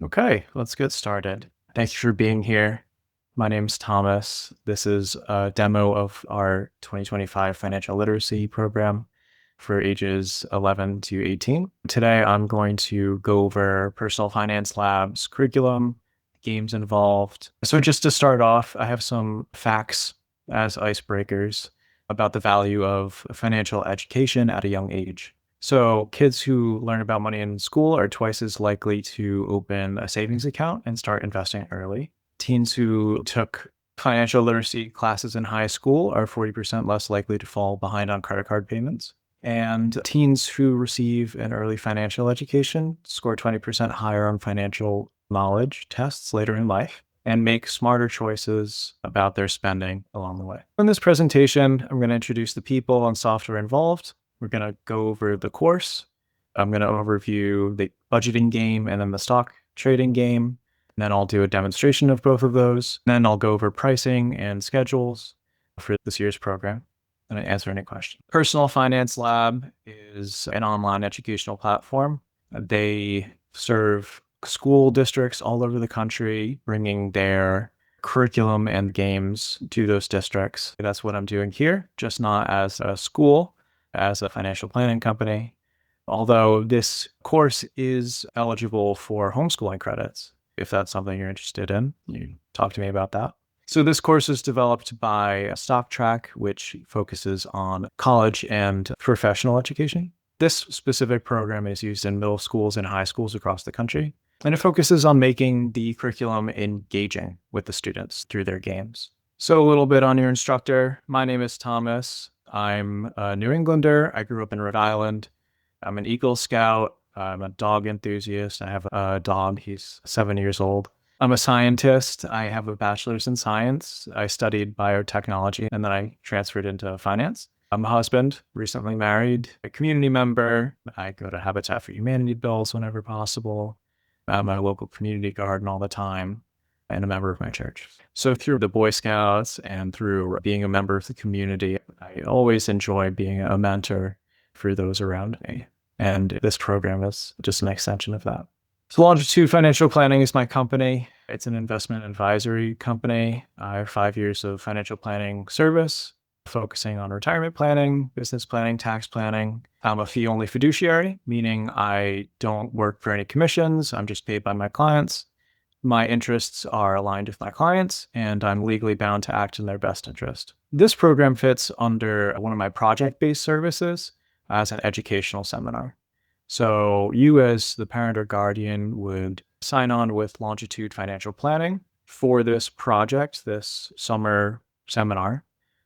Okay, let's get started. Thank you for being here. My name's Thomas. This is a demo of our 2025 financial literacy program for ages 11 to 18. Today, I'm going to go over Personal Finance Lab's curriculum, games involved. So just to start off, I have some facts as icebreakers about the value of financial education at a young age. So kids who learn about money in school are twice as likely to open a savings account and start investing early. Teens who took financial literacy classes in high school are 40% less likely to fall behind on credit card payments. And teens who receive an early financial education score 20% higher on financial knowledge tests later in life and make smarter choices about their spending along the way. In this presentation, I'm going to introduce the people and software involved. We're going to go over the course. I'm going to overview the budgeting game and then the stock trading game. And then I'll do a demonstration of both of those. And then I'll go over pricing and schedules for this year's program and answer any questions. Personal Finance Lab is an online educational platform. They serve school districts all over the country, bringing their curriculum and games to those districts. That's what I'm doing here, just not as a school, as a financial planning company. Although this course is eligible for homeschooling credits. If that's something you're interested in, you talk to me about that. So this course is developed by StockTrack, which focuses on college and professional education. This specific program is used in middle schools and high schools across the country, and it focuses on making the curriculum engaging with the students through their games. So a little bit on your instructor. My name is Thomas. I'm a New Englander. I grew up in Rhode Island. I'm an Eagle Scout. I'm a dog enthusiast. I have a dog. He's 7 years old. I'm a scientist. I have a bachelor's in science. I studied biotechnology and then I transferred into finance. I'm a husband, recently married, a community member. I go to Habitat for Humanity bills whenever possible. I'm a local community garden all the time and a member of my church. So through the Boy Scouts and through being a member of the community, I always enjoy being a mentor for those around me. And this program is just an extension of that. So Longitude Financial Planning is my company. It's an investment advisory company. I have 5 years of financial planning service, focusing on retirement planning, business planning, tax planning. I'm a fee-only fiduciary, meaning I don't work for any commissions. I'm just paid by my clients. My interests are aligned with my clients, and I'm legally bound to act in their best interest. This program fits under one of my project-based services as an educational seminar. So you as the parent or guardian would sign on with Longitude Financial Planning for this project, this summer seminar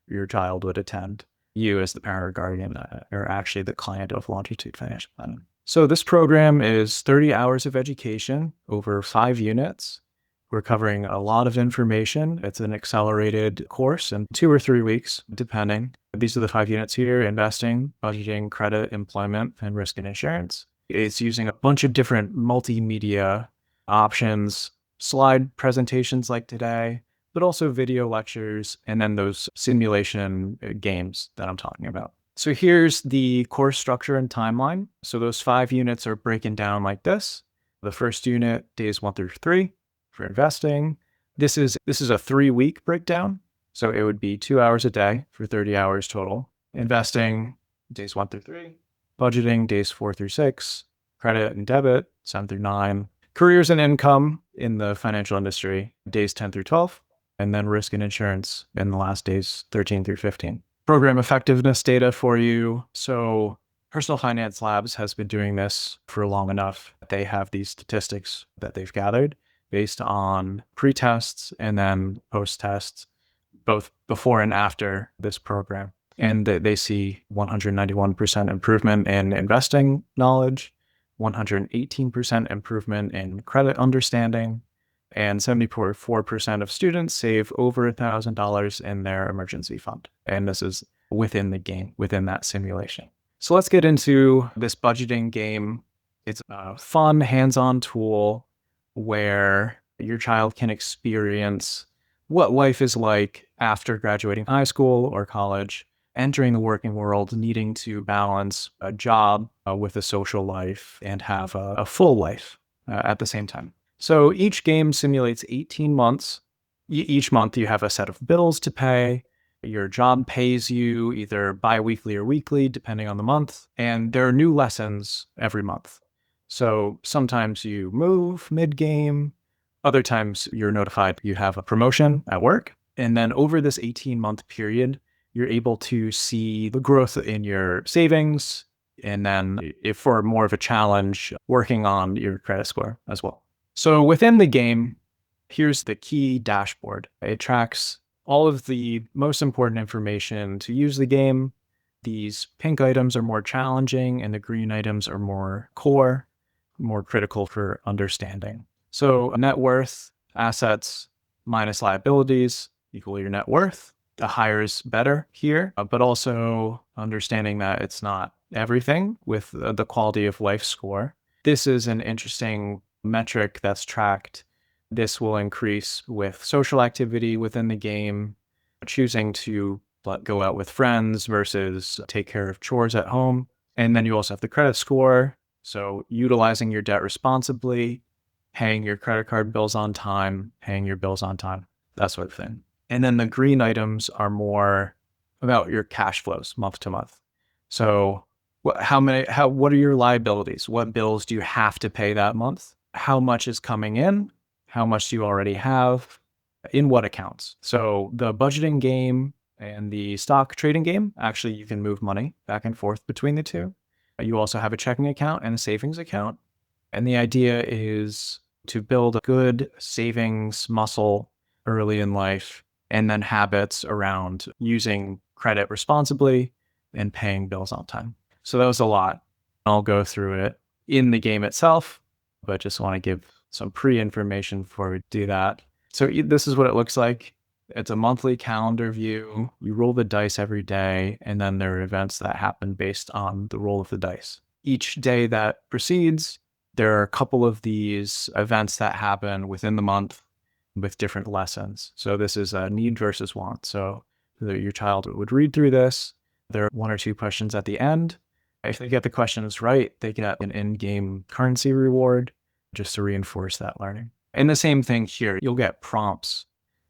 your child would attend. You as the parent or guardian are actually the client of Longitude Financial Planning. So this program is 30 hours of education over 5 units. We're covering a lot of information. It's an accelerated course in 2 or 3 weeks, depending. These are the 5 units here: investing, budgeting, credit, employment, and risk and insurance. It's using a bunch of different multimedia options, slide presentations like today, but also video lectures, and then those simulation games that I'm talking about. So here's the course structure and timeline. So those 5 units are breaking down like this. The first unit, days 1 through 3 for investing. This is a 3-week breakdown. So it would be 2 hours a day for 30 hours total. Investing, days 1 through 3. Budgeting, days 4 through 6. Credit and debit, 7 through 9. Careers and income in the financial industry, days 10 through 12. And then risk and insurance in the last days 13 through 15. Program effectiveness data for you. So Personal Finance Labs has been doing this for long enough. They have these statistics that they've gathered based on pre-tests and then post-tests, both before and after this program. And they see 191% improvement in investing knowledge, 118% improvement in credit understanding, and 74% of students save over $1,000 in their emergency fund. And this is within the game, within that simulation. So let's get into this budgeting game. It's a fun, hands-on tool where your child can experience what life is like after graduating high school or college, entering the working world, needing to balance a job with a social life and have a full life at the same time. So each game simulates 18 months. Each month you have a set of bills to pay. Your job pays you either bi-weekly or weekly, depending on the month. And there are new lessons every month. So sometimes you move mid-game. Other times you're notified you have a promotion at work. And then over this 18-month period, you're able to see the growth in your savings. And then if for more of a challenge, working on your credit score as well. So within the game, here's the key dashboard. It tracks all of the most important information to use the game. These pink items are more challenging and the green items are more core, more critical for understanding. So net worth, assets minus liabilities equal your net worth. The higher is better here, but also understanding that it's not everything with the quality of life score. This is an interesting metric that's tracked. This will increase with social activity within the game, choosing to go out with friends versus take care of chores at home. And then you also have the credit score. So utilizing your debt responsibly, paying your credit card bills on time, paying your bills on time, that sort of thing. And then the green items are more about your cash flows month to month. So what are your liabilities? What bills do you have to pay that month? How much is coming in? How much do you already have? In what accounts? So the budgeting game and the stock trading game, actually, you can move money back and forth between the two. You also have a checking account and a savings account. And the idea is to build a good savings muscle early in life and then habits around using credit responsibly and paying bills on time. So that was a lot. I'll go through it in the game itself, but just want to give some pre-information before we do that. So this is what it looks like. It's a monthly calendar view. You roll the dice every day, and then there are events that happen based on the roll of the dice. Each day that proceeds, there are a couple of these events that happen within the month with different lessons. So this is a need versus want. So your child would read through this. There are one or two questions at the end. If they get the questions right, they get an in-game currency reward just to reinforce that learning. And the same thing here, you'll get prompts.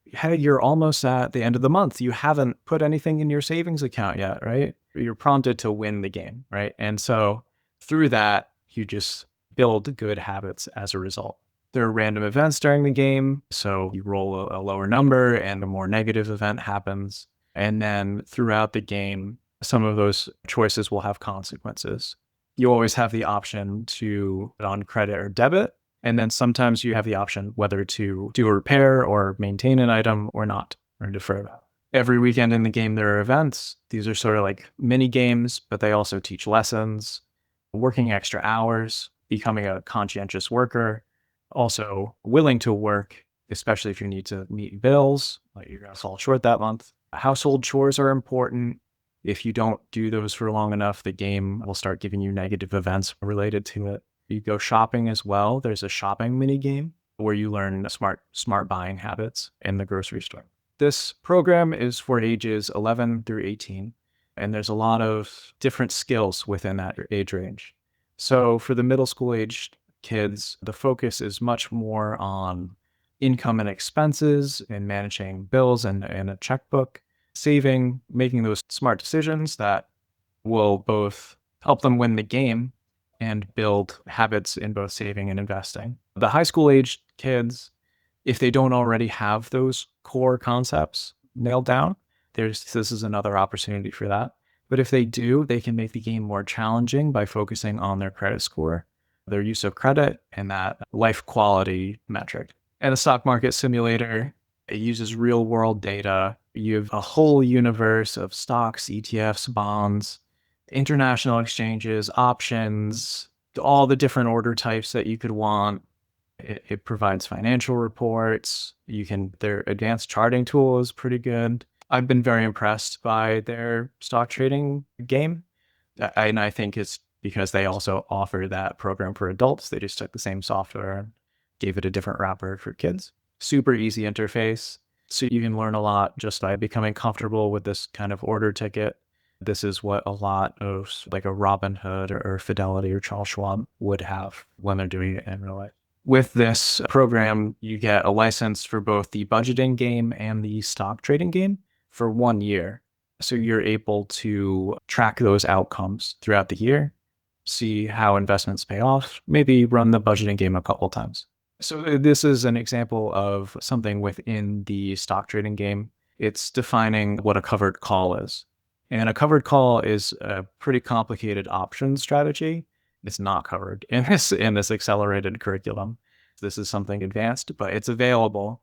Hey, you're almost at the end of the month. You haven't put anything in your savings account yet, right? You're prompted to win the game, right? And so through that, you just build good habits as a result. There are random events during the game. So you roll a lower number and a more negative event happens. And then throughout the game, some of those choices will have consequences. You always have the option to put on credit or debit. And then sometimes you have the option whether to do a repair or maintain an item or not, or defer that. Every weekend in the game, there are events. These are sort of like mini games, but they also teach lessons, working extra hours, becoming a conscientious worker, also willing to work, especially if you need to meet bills, like you're going to fall short that month. Household chores are important. If you don't do those for long enough, the game will start giving you negative events related to it. You go shopping as well. There's a shopping mini game where you learn smart buying habits in the grocery store. This program is for ages 11 through 18, and there's a lot of different skills within that age range. So for the middle school aged kids, the focus is much more on income and expenses and managing bills and a checkbook, saving, making those smart decisions that will both help them win the game and build habits in both saving and investing. The high school aged kids, if they don't already have those core concepts nailed down, this is another opportunity for that. But if they do, they can make the game more challenging by focusing on their credit score, their use of credit, and that life quality metric. And the stock market simulator, it uses real world data. You have a whole universe of stocks, ETFs, bonds, international exchanges, options, all the different order types that you could want. It provides financial reports. Their advanced charting tool is pretty good. I've been very impressed by their stock trading game. And I think it's because they also offer that program for adults. They just took the same software and gave it a different wrapper for kids. Super easy interface. So you can learn a lot just by becoming comfortable with this kind of order ticket. This is what a lot of like a Robinhood or Fidelity or Charles Schwab would have when they're doing it in real life. With this program, you get a license for both the budgeting game and the stock trading game for 1 year. So you're able to track those outcomes throughout the year, see how investments pay off, maybe run the budgeting game a couple times. So this is an example of something within the stock trading game. It's defining what a covered call is. And a covered call is a pretty complicated option strategy. It's not covered in this accelerated curriculum. This is something advanced, but it's available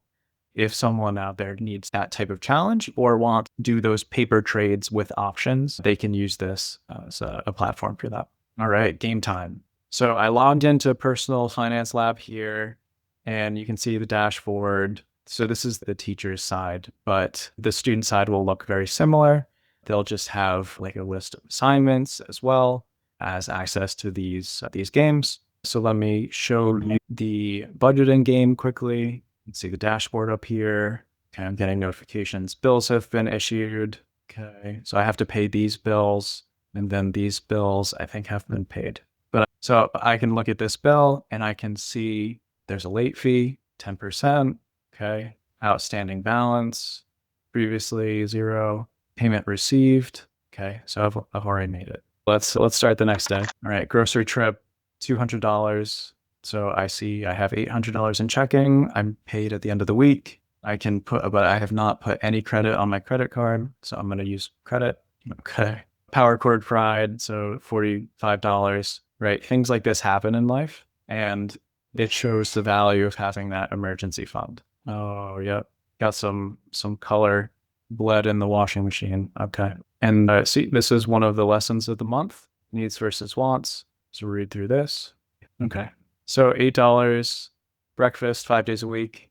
if someone out there needs that type of challenge or want to do those paper trades with options. They can use this as a platform for that. All right, game time. So I logged into Personal Finance Lab here, and you can see the dashboard. So this is the teacher's side, but the student side will look very similar. They'll just have like a list of assignments as well as access to these games. So let me show you the budgeting game quickly. You can see the dashboard up here. Okay, I'm getting notifications. Bills have been issued. Okay, so I have to pay these bills, and then these bills I think have been paid. But so I can look at this bill and I can see there's a late fee, 10%. Okay, outstanding balance, previously 0. Payment received. Okay, so I've already made it. Let's start the next day. All right, grocery trip, $200. So I see I have $800 in checking. I'm paid at the end of the week. I can put, but I have not put any credit on my credit card, so I'm going to use credit. Okay. Power cord fried, so $45. Right, things like this happen in life, and it shows the value of having that emergency fund. Oh, yep. Got some color bled in the washing machine. Okay. And see, this is one of the lessons of the month, needs versus wants. So read through this. Okay. So $8, breakfast 5 days a week,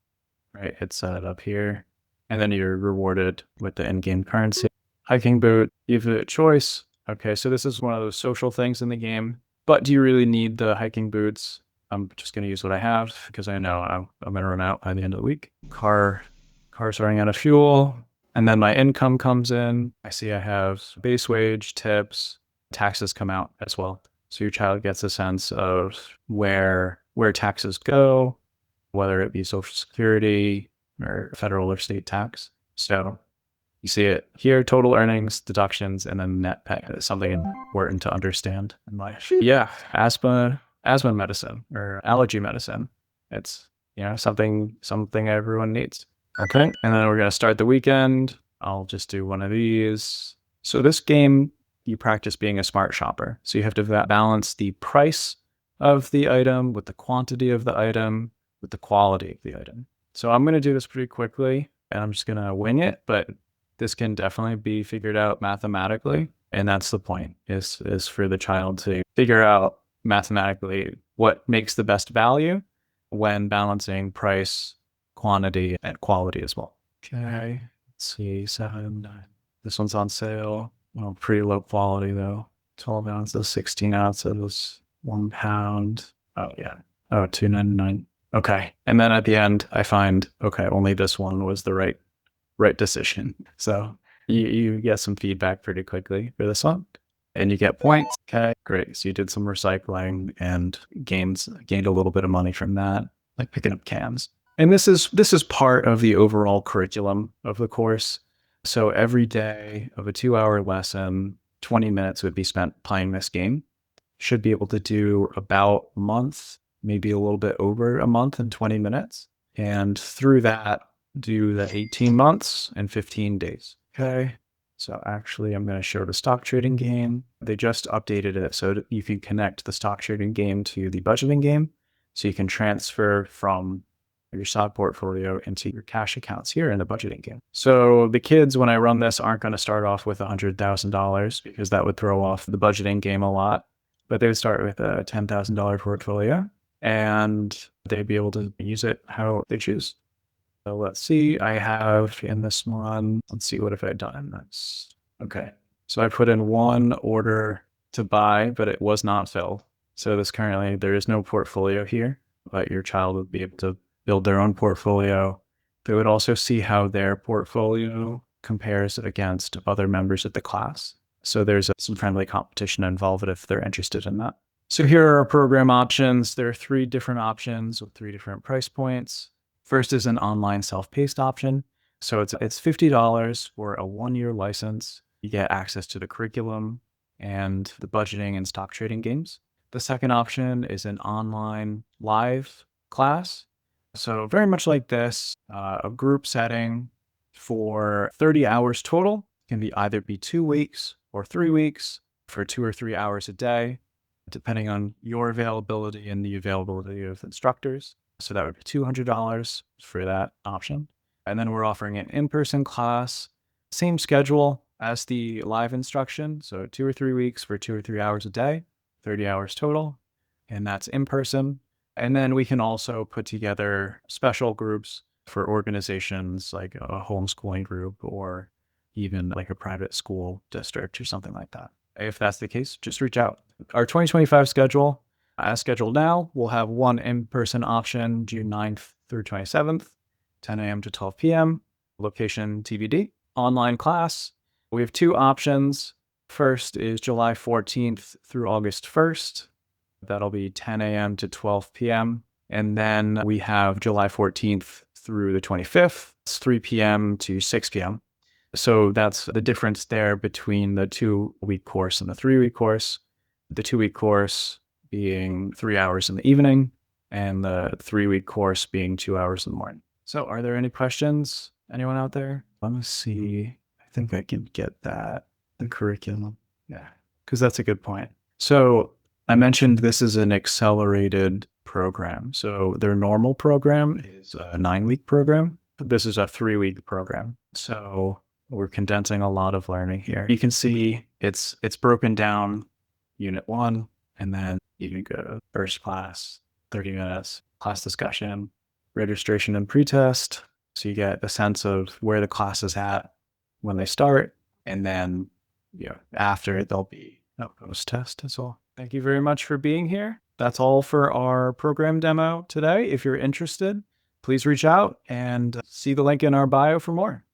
right? It's set up here. And then you're rewarded with the in-game currency. Hiking boot, you have a choice. Okay, so this is one of those social things in the game. But do you really need the hiking boots? I'm just going to use what I have because I know I'm going to run out by the end of the week. Car's running out of fuel. And then my income comes in. I see I have base wage, tips, taxes come out as well. So your child gets a sense of where taxes go, whether it be Social Security or federal or state tax. So you see it here, total earnings, deductions, and then net pay. It's something important to understand in life. Yeah, asthma medicine or allergy medicine. It's, something everyone needs. Okay, and then we're going to start the weekend. I'll just do one of these. So this game, you practice being a smart shopper. So you have to balance the price of the item with the quantity of the item with the quality of the item. So I'm going to do this pretty quickly, and I'm just going to wing it, but this can definitely be figured out mathematically. And that's the point, is for the child to figure out mathematically what makes the best value when balancing price, quantity, and quality as well. Okay, let's see, 7, 9. This one's on sale. Well, pretty low quality though. 12 ounces, 16 ounces, 1 pound. Oh yeah. Oh, $2.99. Okay. And then at the end, I find, okay, only this one was the right decision. So you get some feedback pretty quickly for this one, and you get points. Okay, great. So you did some recycling and gained a little bit of money from that, like picking up cans. And this is part of the overall curriculum of the course. So every day of a 2-hour lesson, 20 minutes would be spent playing this game. Should be able to do about a month, maybe a little bit over a month and 20 minutes. And through that, do the 18 months and 15 days. Okay. So actually, I'm going to show the stock trading game. They just updated it so that you can connect the stock trading game to the budgeting game. So you can transfer from your stock portfolio into your cash accounts here in the budgeting game. So the kids, when I run this, aren't going to start off with $100,000 because that would throw off the budgeting game a lot. But they would start with a $10,000 portfolio, and they'd be able to use it how they choose. So let's see, I have in this one, let's see, what have I done? That's okay. So I put in one order to buy, but it was not filled. So there is no portfolio here, but your child would be able to build their own portfolio. They would also see how their portfolio compares against other members of the class. So there's some friendly competition involved if they're interested in that. So here are our program options. There are 3 different options with 3 different price points. First is an online self-paced option. So it's $50 for a 1-year license. You get access to the curriculum and the budgeting and stock trading games. The second option is an online live class. So very much like this, a group setting for 30 hours total. Can be either be 2 weeks or 3 weeks for 2 or 3 hours a day, depending on your availability and the availability of instructors. So that would be $200 for that option. And then we're offering an in-person class, same schedule as the live instruction. So 2 or 3 weeks for 2 or 3 hours a day, 30 hours total. And that's in person. And then we can also put together special groups for organizations like a homeschooling group or even like a private school district or something like that. If that's the case, just reach out. Our 2025 schedule, as scheduled now, we'll have one in-person option June 9th through 27th, 10 a.m. to 12 p.m. Location TBD. Online class, we have 2 options. First is July 14th through August 1st. That'll be 10 a.m. to 12 p.m. And then we have July 14th through the 25th. It's 3 p.m. to 6 p.m. So that's the difference there between the 2-week course and the 3-week course. The 2-week course being 3 hours in the evening and the 3-week course being 2 hours in the morning. So are there any questions? Anyone out there? Let me see. I think I can get that. The curriculum. Yeah, because that's a good point. So I mentioned this is an accelerated program. So their normal program is a 9-week program. This is a 3-week program. So we're condensing a lot of learning here. You can see it's broken down unit 1, and then you can go to first class, 30 minutes, class discussion, registration and pretest. So you get a sense of where the class is at when they start. And then, after there'll be a post-test as well. Thank you very much for being here. That's all for our program demo today. If you're interested, please reach out and see the link in our bio for more.